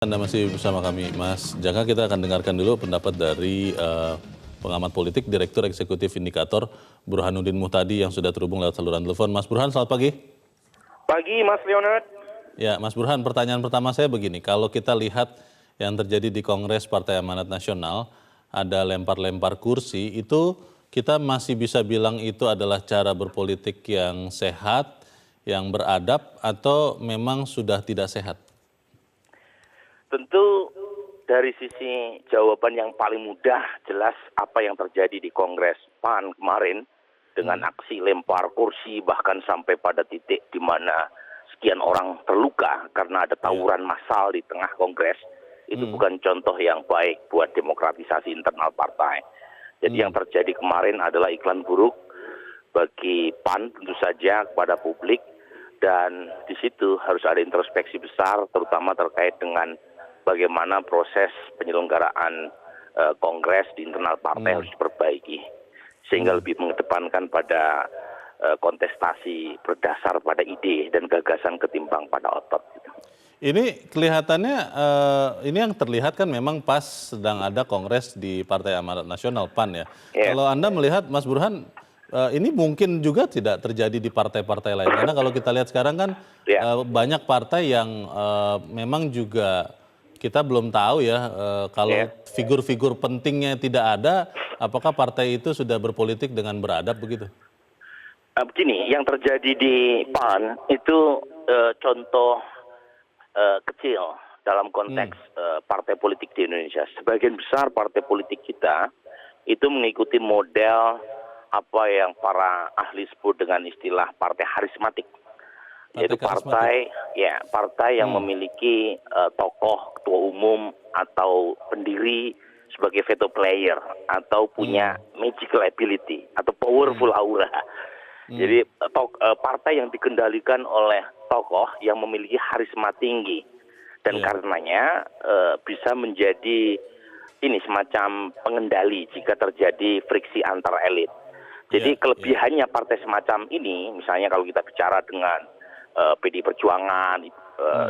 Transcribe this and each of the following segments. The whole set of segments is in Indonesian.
Anda masih bersama kami, Mas Jaka. Kita akan dengarkan dulu pendapat dari pengamat politik, Direktur Eksekutif Indikator, Burhanuddin Muhtadi yang sudah terhubung lewat saluran telepon. Mas Burhan, selamat pagi. Pagi, Mas Leonard. Ya, Mas Burhan, pertanyaan pertama saya begini. Kalau kita lihat yang terjadi di Kongres Partai Amanat Nasional, ada lempar-lempar kursi, itu kita masih bisa bilang itu adalah cara berpolitik yang sehat, yang beradab, atau memang sudah tidak sehat? Tentu dari sisi jawaban yang paling mudah, jelas apa yang terjadi di Kongres PAN kemarin dengan aksi lempar kursi, bahkan sampai pada titik di mana sekian orang terluka karena ada tawuran massal di tengah Kongres. Itu bukan contoh yang baik buat demokratisasi internal partai. Jadi yang terjadi kemarin adalah iklan buruk bagi PAN tentu saja kepada publik, dan di situ harus ada introspeksi besar terutama terkait dengan bagaimana proses penyelenggaraan kongres di internal partai harus diperbaiki sehingga lebih mengedepankan pada kontestasi berdasar pada ide dan gagasan ketimbang pada otot. Ini kelihatannya, ini yang terlihat kan memang pas sedang ada kongres di Partai Amanat Nasional PAN ya. Kalau Anda melihat, Mas Burhan, ini mungkin juga tidak terjadi di partai-partai lain. Karena kalau kita lihat sekarang kan banyak partai yang memang juga kita belum tahu ya, kalau figur-figur pentingnya tidak ada, apakah partai itu sudah berpolitik dengan beradab begitu? Begini, yang terjadi di PAN itu contoh kecil dalam konteks partai politik di Indonesia. Sebagian besar partai politik kita itu mengikuti model apa yang para ahli sebut dengan istilah partai harismatik. Yaitu partai yang memiliki tokoh ketua umum atau pendiri sebagai veto player atau punya magical ability atau powerful aura. Jadi partai yang dikendalikan oleh tokoh yang memiliki harisma tinggi dan karenanya bisa menjadi ini semacam pengendali jika terjadi friksi antar elit. Jadi kelebihannya partai semacam ini, misalnya kalau kita bicara dengan PD Perjuangan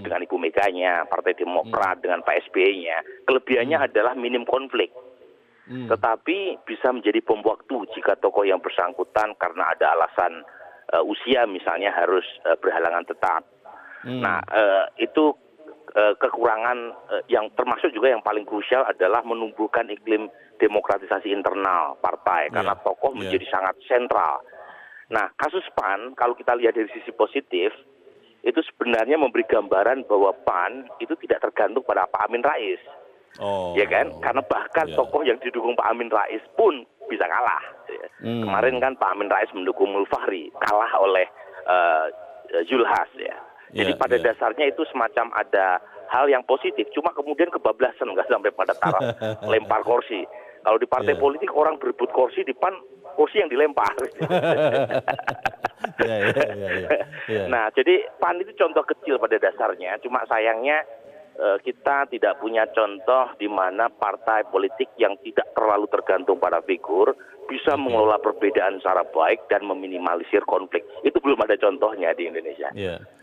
dengan Ibu Meganya, Partai Demokrat dengan Pak SBY-nya, kelebihannya adalah minim konflik. Tetapi bisa menjadi bom waktu jika tokoh yang bersangkutan karena ada alasan usia misalnya harus berhalangan tetap. Nah, itu kekurangan yang termasuk juga yang paling krusial adalah menumbuhkan iklim demokratisasi internal partai karena tokoh menjadi sangat sentral. Nah, kasus PAN kalau kita lihat dari sisi positif itu sebenarnya memberi gambaran bahwa PAN itu tidak tergantung pada Pak Amin Rais. Ya kan? Karena bahkan tokoh yang didukung Pak Amin Rais pun bisa kalah. Kemarin kan Pak Amin Rais mendukung Mulfahri, kalah oleh Zulhas ya. Jadi pada dasarnya itu semacam ada hal yang positif, cuma kemudian kebablasan nggak sampai pada taraf lempar kursi. Kalau di partai politik orang berebut kursi, di PAN kursi yang dilempar. Nah, jadi PAN itu contoh kecil pada dasarnya, cuma sayangnya kita tidak punya contoh di mana partai politik yang tidak terlalu tergantung pada figur bisa mengelola perbedaan secara baik dan meminimalisir konflik. Itu belum ada contohnya di Indonesia.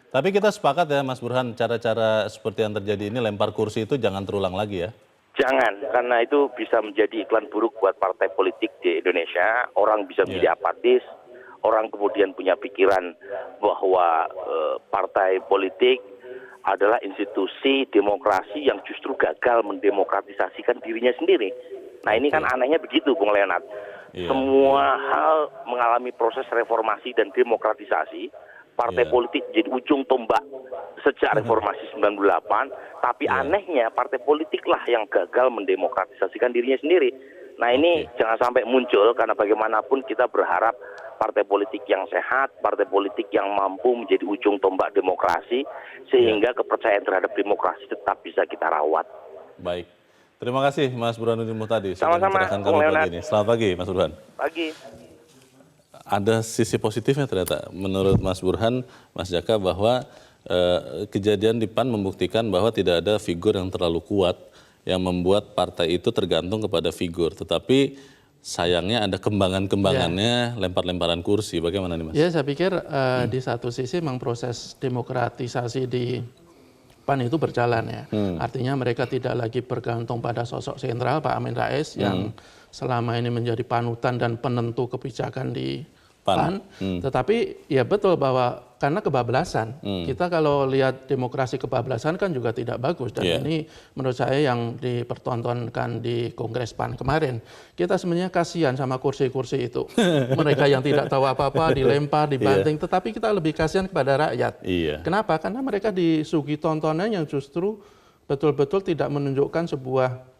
Tapi kita sepakat ya Mas Burhan, cara-cara seperti yang terjadi ini lempar kursi itu jangan terulang lagi ya? Jangan, karena itu bisa menjadi iklan buruk buat partai politik di Indonesia. Orang bisa menjadi apatis, orang kemudian punya pikiran bahwa partai politik adalah institusi demokrasi yang justru gagal mendemokratisasikan dirinya sendiri. Nah ini kan anehnya begitu Bung Leonard. Semua hal mengalami proses reformasi dan demokratisasi. Partai politik jadi ujung tombak sejak reformasi 98, tapi anehnya partai politiklah yang gagal mendemokratisasikan dirinya sendiri. Nah ini jangan sampai muncul karena bagaimanapun kita berharap partai politik yang sehat, partai politik yang mampu menjadi ujung tombak demokrasi sehingga kepercayaan terhadap demokrasi tetap bisa kita rawat. Baik. Terima kasih Mas Burhanuddin Muhtadi sudah mencerahkan kami pagi ini. Selamat pagi Mas Burhan. Pagi. Ada sisi positifnya ternyata menurut Mas Burhan, Mas Jaka, bahwa kejadian di PAN membuktikan bahwa tidak ada figur yang terlalu kuat yang membuat partai itu tergantung kepada figur. Tetapi sayangnya ada kembangan-kembangannya, lempar-lemparan kursi. Bagaimana nih Mas? Ya saya pikir di satu sisi memang proses demokratisasi di PAN itu berjalan ya. Artinya mereka tidak lagi bergantung pada sosok sentral Pak Amin Rais yang selama ini menjadi panutan dan penentu kebijakan di PAN. Tetapi ya betul bahwa karena kebablasan, kita kalau lihat demokrasi kebablasan kan juga tidak bagus. Dan ini menurut saya yang dipertontonkan di Kongres PAN kemarin. Kita sebenarnya kasihan sama kursi-kursi itu. Mereka yang tidak tahu apa-apa dilempar, dibanting. Tetapi kita lebih kasihan kepada rakyat. Kenapa? Karena mereka disuguhi tontonan yang justru betul-betul tidak menunjukkan sebuah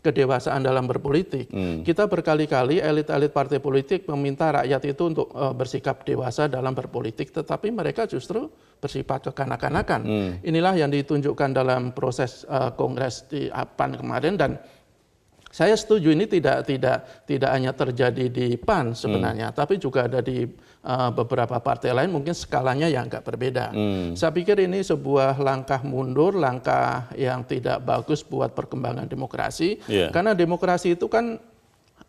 kedewasaan dalam berpolitik. Kita berkali-kali elit-elit partai politik meminta rakyat itu untuk bersikap dewasa dalam berpolitik, tetapi mereka justru bersifat kekanak-kanakan. Inilah yang ditunjukkan dalam proses kongres di PAN kemarin, dan saya setuju ini tidak hanya terjadi di PAN sebenarnya, tapi juga ada di beberapa partai lain, mungkin skalanya yang agak berbeda. Saya pikir ini sebuah langkah mundur, langkah yang tidak bagus buat perkembangan demokrasi, karena demokrasi itu kan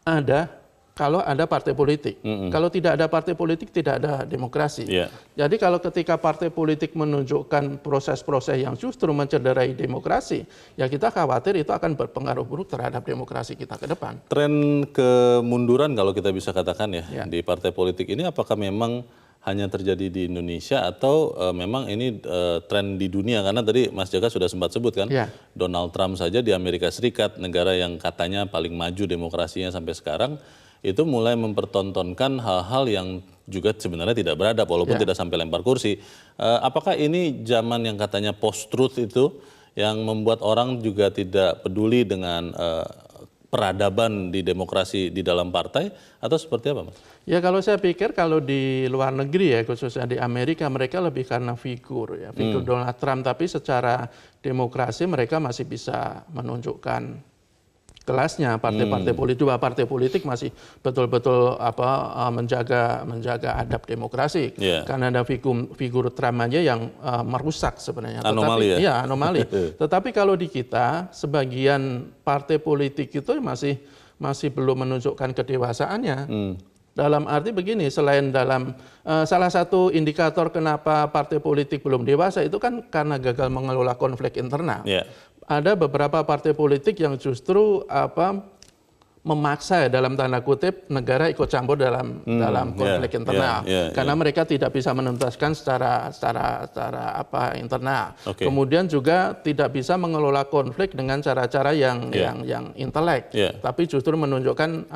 ada kalau ada partai politik. Kalau tidak ada partai politik, tidak ada demokrasi. Jadi kalau ketika partai politik menunjukkan proses-proses yang justru mencederai demokrasi, ya kita khawatir itu akan berpengaruh buruk terhadap demokrasi kita ke depan. Tren kemunduran kalau kita bisa katakan ya di partai politik ini, apakah memang hanya terjadi di Indonesia atau memang ini tren di dunia? Karena tadi Mas Jaka sudah sempat sebut kan, Donald Trump saja di Amerika Serikat, negara yang katanya paling maju demokrasinya sampai sekarang, itu mulai mempertontonkan hal-hal yang juga sebenarnya tidak beradab, walaupun tidak sampai lempar kursi. Apakah ini zaman yang katanya post-truth itu yang membuat orang juga tidak peduli dengan peradaban di demokrasi di dalam partai, atau seperti apa, Mas? Ya kalau saya pikir kalau di luar negeri ya, khususnya di Amerika, mereka lebih karena figur ya, figur Donald Trump, tapi secara demokrasi mereka masih bisa menunjukkan kelasnya. Partai-partai politik, dua partai politik masih betul-betul menjaga adab demokrasi. Karena ada figur Trump aja yang merusak sebenarnya. Anomali. Anomali. Tetapi kalau di kita sebagian partai politik itu masih belum menunjukkan kedewasaannya. Dalam arti begini, selain dalam salah satu indikator kenapa partai politik belum dewasa itu kan karena gagal mengelola konflik internal. Ada beberapa partai politik yang justru memaksa dalam tanda kutip negara ikut campur dalam konflik internal, karena mereka tidak bisa menuntaskan secara internal. Kemudian juga tidak bisa mengelola konflik dengan cara-cara yang intelek, tapi justru menunjukkan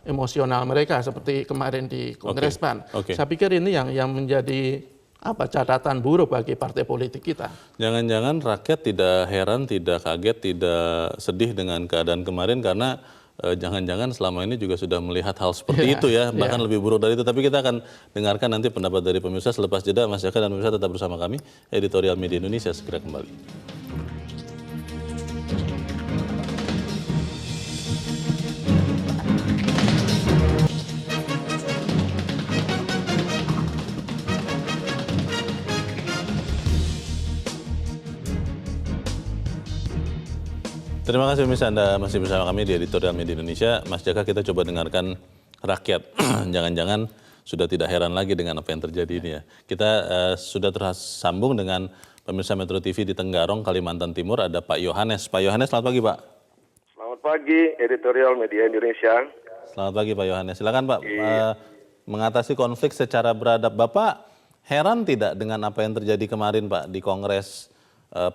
emosional mereka seperti kemarin di Kongres PAN. Saya pikir ini yang menjadi catatan buruk bagi partai politik kita. Jangan-jangan rakyat tidak heran, tidak kaget, tidak sedih dengan keadaan kemarin karena jangan-jangan selama ini juga sudah melihat hal seperti itu ya, bahkan lebih buruk dari itu. Tapi kita akan dengarkan nanti pendapat dari pemirsa selepas jeda. Mas Jaka dan pemirsa tetap bersama kami, Editorial Media Indonesia segera kembali. Terima kasih pemirsa, Anda masih bersama kami di Editorial Media Indonesia. Mas Jaka, kita coba dengarkan rakyat. Jangan-jangan sudah tidak heran lagi dengan apa yang terjadi ini ya. Kita sudah tersambung dengan pemirsa Metro TV di Tenggarong, Kalimantan Timur. Ada Pak Yohanes. Pak Yohanes, selamat pagi Pak. Selamat pagi, Editorial Media Indonesia. Selamat pagi Pak Yohanes. Silakan Pak, mengatasi konflik secara beradab. Bapak heran tidak dengan apa yang terjadi kemarin Pak di Kongres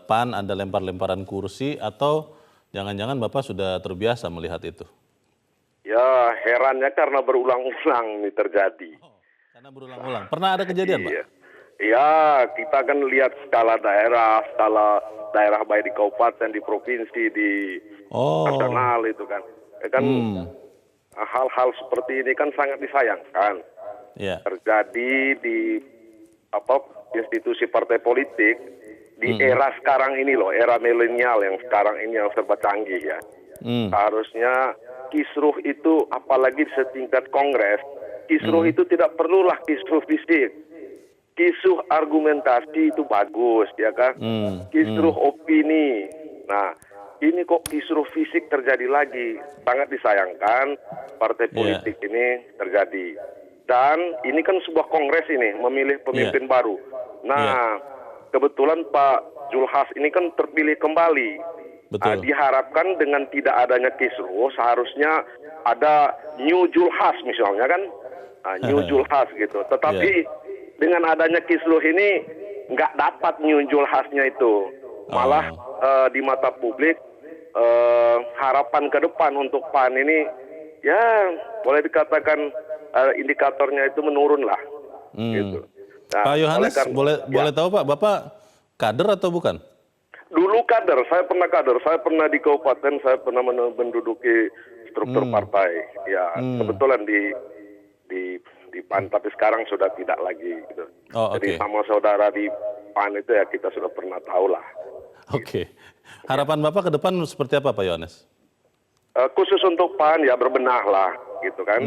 PAN, ada lempar-lemparan kursi, atau jangan-jangan Bapak sudah terbiasa melihat itu? Ya, herannya karena berulang-ulang ini terjadi. Karena berulang-ulang. Pernah ada kejadian, Pak? Iya, kita kan lihat skala daerah baik di kabupaten, di provinsi, di nasional itu kan. Hal-hal seperti ini kan sangat disayangkan. Terjadi di institusi partai politik. Di era sekarang ini loh, era milenial yang sekarang ini yang serba canggih ya. Seharusnya kisruh itu, apalagi setingkat kongres, kisruh itu tidak perlulah kisruh fisik. Kisruh argumentasi itu bagus, ya kan? Kisruh opini. Nah, ini kok kisruh fisik terjadi lagi. Sangat disayangkan partai politik ini terjadi. Dan ini kan sebuah kongres ini, memilih pemimpin baru. Nah, kebetulan Pak Zulhas ini kan terpilih kembali. Betul. Diharapkan dengan tidak adanya Kisruh seharusnya ada New Zulhas misalnya kan, New Zulhas gitu. Tetapi dengan adanya Kisruh ini nggak dapat New Zulhasnya itu. Malah di mata publik harapan ke depan untuk PAN ini ya boleh dikatakan indikatornya itu menurun lah. Gitu. Nah, Pak Yohanes, boleh tahu Pak, Bapak kader atau bukan? Dulu kader, saya pernah di kabupaten, saya pernah menduduki struktur partai. Ya, kebetulan di PAN, tapi sekarang sudah tidak lagi. Gitu. Jadi sama saudara di PAN itu ya kita sudah pernah tahu lah. Oke. Harapan Bapak ke depan seperti apa Pak Yohanes? Khusus untuk PAN ya berbenah lah, gitu kan.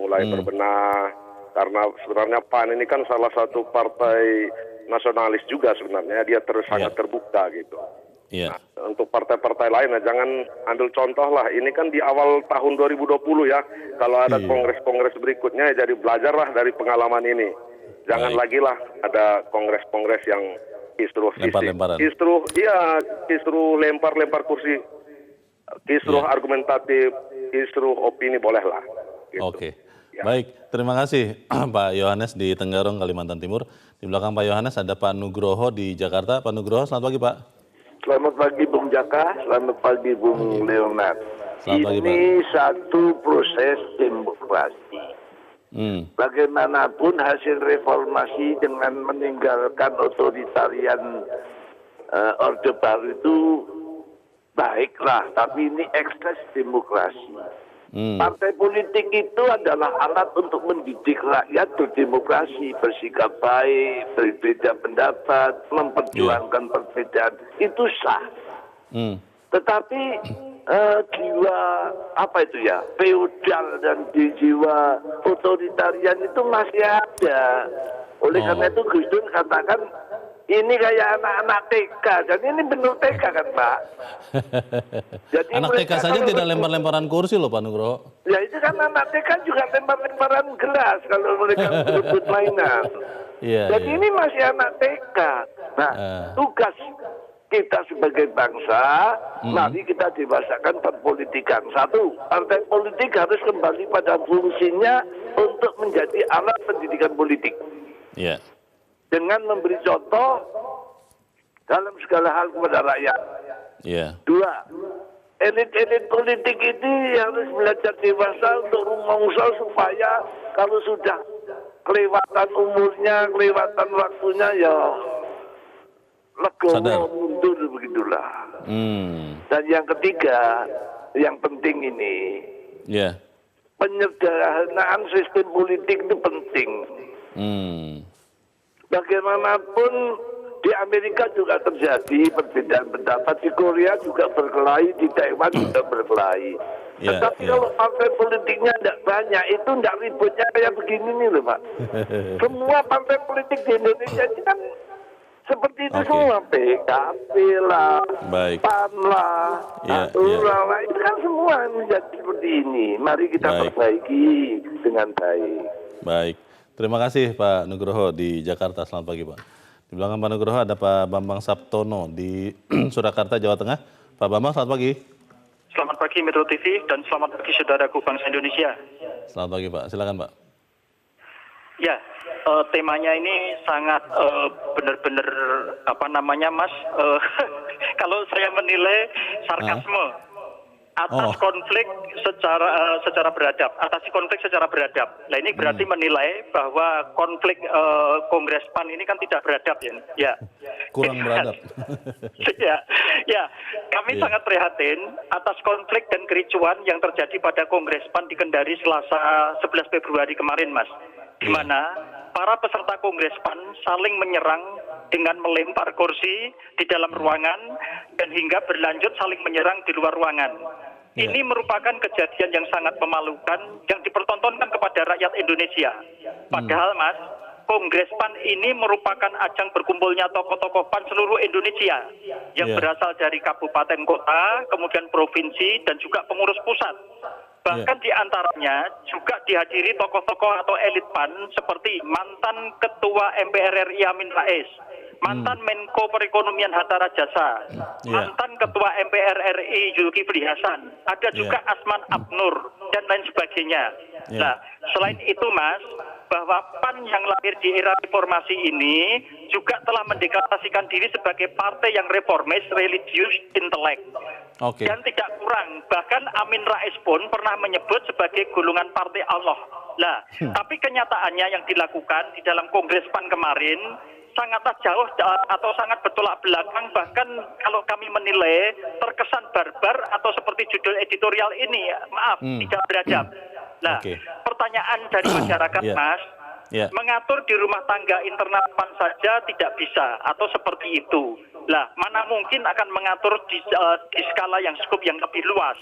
Mulai berbenah, karena sebenarnya PAN ini kan salah satu partai nasionalis juga sebenarnya, dia sangat terbuka gitu. Nah, untuk partai-partai lain jangan ambil contoh lah, ini kan di awal tahun 2020 ya, kalau ada kongres-kongres berikutnya ya jadi belajarlah dari pengalaman ini. Jangan lagi lah ada kongres-kongres yang kisruh lempar-lemparan. Kisruh lempar-lempar kursi, kisruh argumentatif, kisruh opini bolehlah. Gitu. Oke. Baik, terima kasih Pak Yohanes di Tenggarong, Kalimantan Timur. Di belakang Pak Yohanes ada Pak Nugroho di Jakarta. Pak Nugroho, selamat pagi Pak. Selamat pagi Bung Jaka, selamat pagi Bung Leonard. Selamat pagi, Pak. Ini satu proses demokrasi. Bagaimanapun hasil reformasi dengan meninggalkan otoritarian Orde Baru itu baiklah, tapi ini ekses demokrasi. Partai politik itu adalah alat untuk mendidik rakyat berdemokrasi, bersikap baik, berbeda pendapat, memperjuangkan perbedaan. Itu sah. Tetapi jiwa feodal dan jiwa otoritarian itu masih ada. Oleh karena itu Gus Dur katakan ini kayak anak-anak TK, dan ini benar TK kan Pak. Jadi anak TK saja tidak lempar-lemparan kursi loh Pak Nugroho. Ya itu kan anak TK juga lempar-lemparan gelas kalau mereka berebut mainan. Jadi ini masih anak TK. Nah, tugas kita sebagai bangsa, mari kita dewasakan perpolitikan. Satu, partai politik harus kembali pada fungsinya untuk menjadi alat pendidikan politik. Dengan memberi contoh dalam segala hal kepada rakyat. Dua, elit-elit politik ini harus belajar dewasa untuk rumongso supaya kalau sudah kelewatan umurnya, kelewatan waktunya ya legowo mundur begitulah. Dan yang ketiga, yang penting ini, penyederhanaan sistem politik itu penting. Bagaimanapun di Amerika juga terjadi perbedaan pendapat, di Korea juga berkelahi, di Taiwan juga berkelahi. Tetapi kalau partai politiknya tidak banyak, itu tidak ributnya kayak begini nih loh Pak. Semua partai politik di Indonesia ini kan seperti itu semua, PKB lah, PAN lah, lah, itu kan semua menjadi seperti ini. Mari kita perbaiki dengan baik. Baik. Terima kasih Pak Nugroho di Jakarta. Selamat pagi Pak. Di belakang Pak Nugroho ada Pak Bambang Saptono di Surakarta, Jawa Tengah. Pak Bambang, selamat pagi. Selamat pagi Metro TV dan selamat pagi saudaraku bangsa Indonesia. Selamat pagi Pak. Silakan Pak. Ya, temanya ini sangat benar-benar Mas. Kalau saya menilai sarkasme. Atas konflik secara beradab, atasi konflik secara beradab. Nah ini berarti menilai bahwa konflik Kongres PAN ini kan tidak beradab ya. Kurang beradab. ya. Kami sangat prihatin atas konflik dan kericuan yang terjadi pada Kongres PAN di Kendari Selasa 11 Februari kemarin, Mas. Di mana para peserta Kongres PAN saling menyerang dengan melempar kursi di dalam ruangan dan hingga berlanjut saling menyerang di luar ruangan. Ini merupakan kejadian yang sangat memalukan yang dipertontonkan kepada rakyat Indonesia. Padahal Mas, Kongres PAN ini merupakan ajang berkumpulnya tokoh-tokoh PAN seluruh Indonesia yang berasal dari kabupaten kota, kemudian provinsi dan juga pengurus pusat. Bahkan di antaranya juga dihadiri tokoh-tokoh atau elit PAN seperti mantan Ketua MPR RI Amin Rais, mantan Menko Perekonomian Hatta Rajasa, mantan Ketua MPR RI Zulkifli Hasan, ada juga Asman Abnur dan lain sebagainya. Nah, selain itu Mas, bahwa PAN yang lahir di era reformasi ini juga telah mendeklarasikan diri sebagai partai yang reformis, religius, intelek. Dan tidak kurang, bahkan Amin Rais pun pernah menyebut sebagai golongan partai Allah. Nah, tapi kenyataannya yang dilakukan di dalam Kongres PAN kemarin sangatlah jauh atau sangat bertolak belakang, bahkan kalau kami menilai terkesan barbar atau seperti judul editorial ini, maaf, tidak beradab. Nah, pertanyaan dari masyarakat Mas, mengatur di rumah tangga internal PAN saja tidak bisa atau seperti itu. Lah, mana mungkin akan mengatur di skala yang skup yang lebih luas.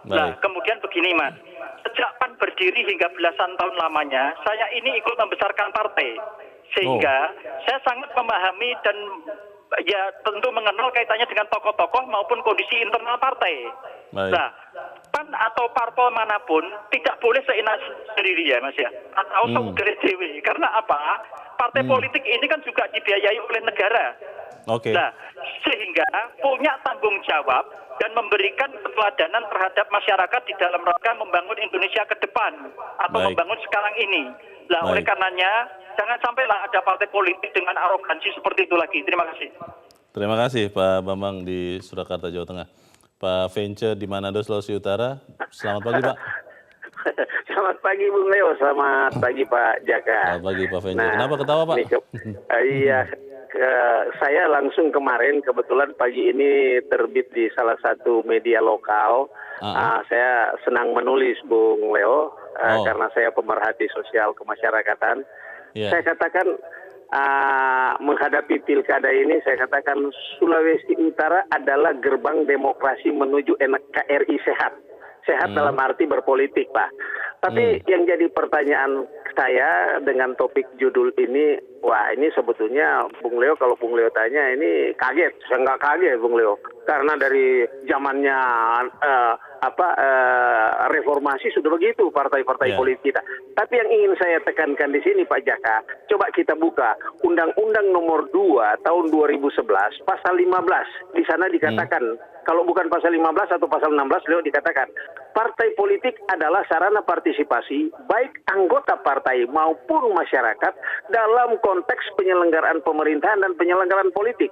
Nah, kemudian begini Mas, sejak PAN berdiri hingga belasan tahun lamanya, saya ini ikut membesarkan partai. Sehingga saya sangat memahami dan ya tentu mengenal kaitannya dengan tokoh-tokoh maupun kondisi internal partai. Nah, PAN atau parpol manapun tidak boleh seenak sendiri ya Mas ya, atau seudara dewe. Karena apa? Partai politik ini kan juga dibiayai oleh negara. Nah, sehingga punya tanggung jawab dan memberikan keteladanan terhadap masyarakat di dalam rangka membangun Indonesia ke depan atau membangun sekarang ini. Nah, oleh karenanya jangan sampailah ada partai politik dengan arogansi seperti itu lagi. Terima kasih. Terima kasih Pak Bambang di Surakarta, Jawa Tengah. Pak Vence di Manado, Sulawesi Utara. Selamat pagi Pak. Selamat pagi Bung Leo, selamat pagi Pak Jaka. Selamat pagi Pak Vence. Kenapa ketawa Pak? Iya, saya langsung kemarin kebetulan pagi ini terbit di salah satu media lokal. Saya senang menulis Bung Leo karena saya pemerhati sosial kemasyarakatan. Saya katakan menghadapi pilkada ini, saya katakan Sulawesi Utara adalah gerbang demokrasi menuju NKRI sehat. Sehat dalam arti berpolitik Pak. Tapi yang jadi pertanyaan saya dengan topik judul ini, wah ini sebetulnya Bung Leo, kalau Bung Leo tanya ini kaget. Saya nggak kaget Bung Leo. Karena dari zamannya reformasi sudah begitu partai-partai politik kita. Tapi yang ingin saya tekankan di sini Pak Jaka, coba kita buka Undang-Undang Nomor 2 Tahun 2011 Pasal 15. Di sana dikatakan, kalau bukan Pasal 15 atau Pasal 16, Leo dikatakan partai politik adalah sarana partisipasi baik anggota partai maupun masyarakat dalam konteks penyelenggaraan pemerintahan dan penyelenggaraan politik.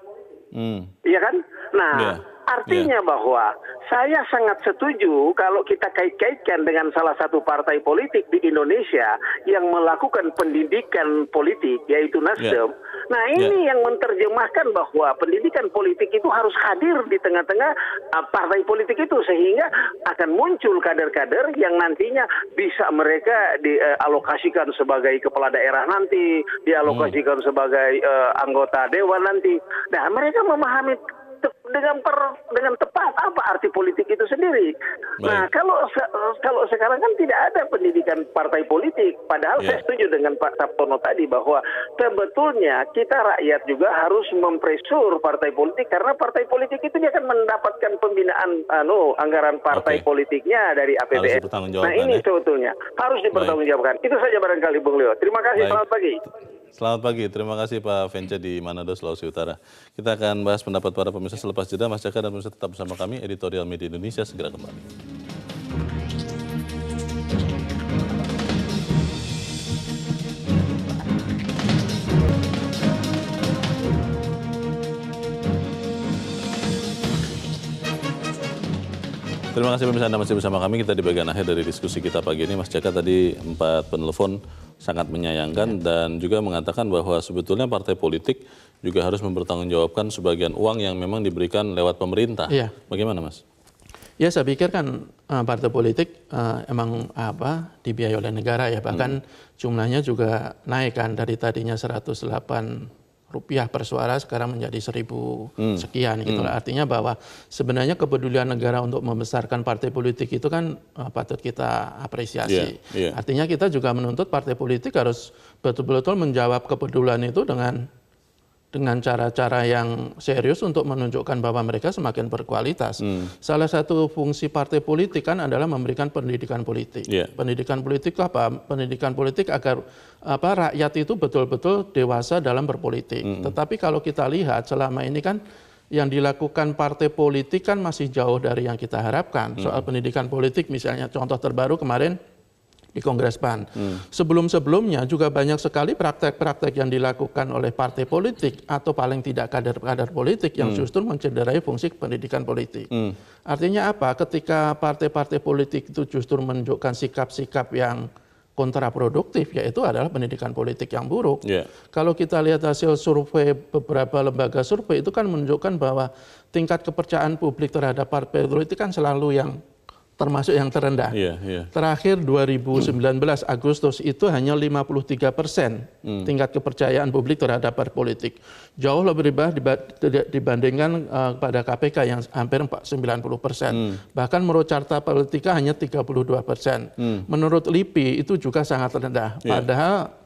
Iya kan? Nah, artinya bahwa saya sangat setuju kalau kita kait-kaitkan dengan salah satu partai politik di Indonesia yang melakukan pendidikan politik, yaitu Nasdem. Nah, ini yang menerjemahkan bahwa pendidikan politik itu harus hadir di tengah-tengah partai politik itu, sehingga akan muncul kader-kader yang nantinya bisa mereka dialokasikan sebagai kepala daerah nanti, dialokasikan sebagai anggota dewan nanti. Nah, mereka memahami dengan tepat apa arti politik itu sendiri. Nah, kalau sekarang kan tidak ada pendidikan partai politik. Padahal saya setuju dengan Pak Sabtono tadi bahwa sebetulnya kita rakyat juga harus mempresur partai politik, karena partai politik itu dia akan mendapatkan pembinaan anggaran partai politiknya dari APBN. Nah, ini sebetulnya harus dipertanggungjawabkan. Itu saja barangkali Bung Leo. Terima kasih. Selamat pagi. Selamat pagi, terima kasih Pak Vence di Manado, Sulawesi Utara. Kita akan bahas pendapat para pemirsa selepas jeda. Mas Jaka dan pemirsa tetap bersama kami, Editorial Media Indonesia segera kembali. Terima kasih pemirsa Anda masih bersama kami. Kita di bagian akhir dari diskusi kita pagi ini. Mas Jaka tadi 4 penelpon sangat menyayangkan dan juga mengatakan bahwa sebetulnya partai politik juga harus mempertanggungjawabkan sebagian uang yang memang diberikan lewat pemerintah. Bagaimana Mas? Ya, saya pikir kan partai politik emang dibiayai oleh negara ya, bahkan jumlahnya juga naik kan, dari tadinya 108 rupiah per suara sekarang menjadi 1.000 sekian gitu. Artinya bahwa sebenarnya kepedulian negara untuk membesarkan partai politik itu kan patut kita apresiasi. Artinya kita juga menuntut partai politik harus betul-betul menjawab kepedulian itu dengan dengan cara-cara yang serius untuk menunjukkan bahwa mereka semakin berkualitas. Salah satu fungsi partai politik kan adalah memberikan pendidikan politik. Pendidikan politik apa? Pendidikan politik agar rakyat itu betul-betul dewasa dalam berpolitik. Tetapi kalau kita lihat selama ini kan yang dilakukan partai politik kan masih jauh dari yang kita harapkan. Soal pendidikan politik misalnya contoh terbaru kemarin di Kongres PAN. Sebelum-sebelumnya juga banyak sekali praktek-praktek yang dilakukan oleh partai politik atau paling tidak kader-kader politik yang justru mencederai fungsi pendidikan politik. Artinya apa? Ketika partai-partai politik itu justru menunjukkan sikap-sikap yang kontraproduktif, yaitu adalah pendidikan politik yang buruk. Kalau kita lihat hasil survei beberapa lembaga survei itu kan menunjukkan bahwa tingkat kepercayaan publik terhadap partai politik kan selalu yang termasuk yang terendah. Terakhir 2019 Agustus itu hanya 53% tingkat kepercayaan publik terhadap partai politik. Jauh lebih rendah dibandingkan pada KPK yang hampir 90%. Bahkan menurut Carta Politika hanya 32%. Menurut LIPI itu juga sangat rendah. Padahal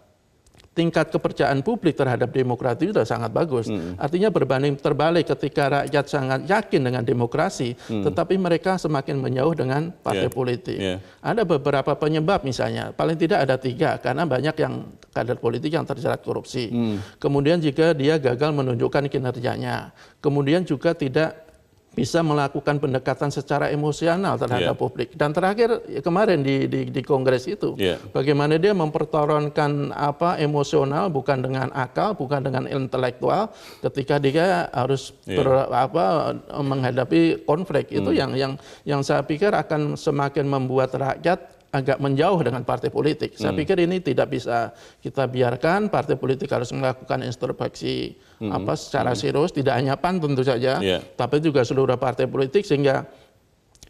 tingkat kepercayaan publik terhadap demokrasi itu sudah sangat bagus. Artinya berbanding terbalik ketika rakyat sangat yakin dengan demokrasi, tetapi mereka semakin menjauh dengan partai politik. Ada beberapa penyebab misalnya, paling tidak ada 3, karena banyak yang kader politik yang terjerat korupsi. Kemudian jika dia gagal menunjukkan kinerjanya. Kemudian juga tidak bisa melakukan pendekatan secara emosional terhadap publik. Dan terakhir kemarin di Kongres itu, bagaimana dia mempertaruhkan emosional bukan dengan akal, bukan dengan intelektual, ketika dia harus menghadapi konflik. Itu yang saya pikir akan semakin membuat rakyat agak menjauh dengan partai politik. Saya pikir ini tidak bisa kita biarkan. Partai politik harus melakukan introspeksi secara serius, tidak hanya PAN tentu saja, tapi juga seluruh partai politik, sehingga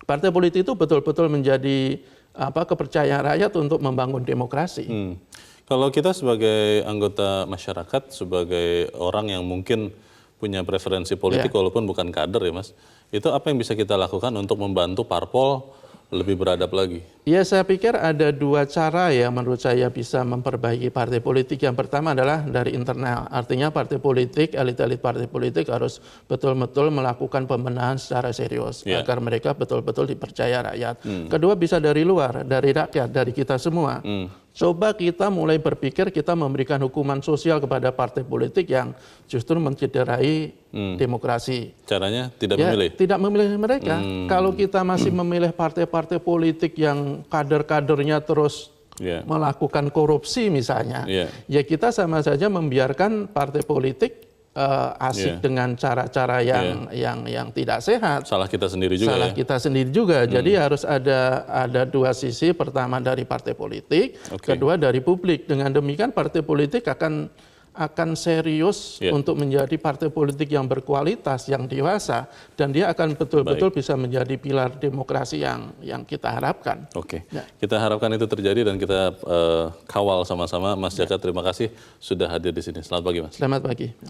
partai politik itu betul-betul menjadi kepercayaan rakyat untuk membangun demokrasi. Kalau kita sebagai anggota masyarakat, sebagai orang yang mungkin punya preferensi politik walaupun bukan kader ya Mas, itu apa yang bisa kita lakukan untuk membantu parpol lebih beradab lagi? Ya, saya pikir ada 2 cara ya menurut saya bisa memperbaiki partai politik. Yang pertama adalah dari internal. Artinya partai politik, elit-elit partai politik harus betul-betul melakukan pembenahan secara serius agar mereka betul-betul dipercaya rakyat. Kedua bisa dari luar, dari rakyat, dari kita semua. Coba kita mulai berpikir kita memberikan hukuman sosial kepada partai politik yang justru mencederai demokrasi. Caranya tidak memilih? Tidak memilih mereka. Kalau kita masih memilih partai-partai politik yang kader-kadernya terus melakukan korupsi misalnya, ya kita sama saja membiarkan partai politik asik dengan cara-cara yang tidak sehat. Salah kita sendiri juga. Salah kita sendiri juga. Jadi harus ada 2 sisi. Pertama dari partai politik, kedua dari publik. Dengan demikian partai politik akan serius untuk menjadi partai politik yang berkualitas, yang dewasa, dan dia akan betul-betul bisa menjadi pilar demokrasi yang kita harapkan. Kita harapkan itu terjadi dan kita kawal sama-sama. Mas Jaka, terima kasih sudah hadir di sini. Selamat pagi Mas. Selamat pagi.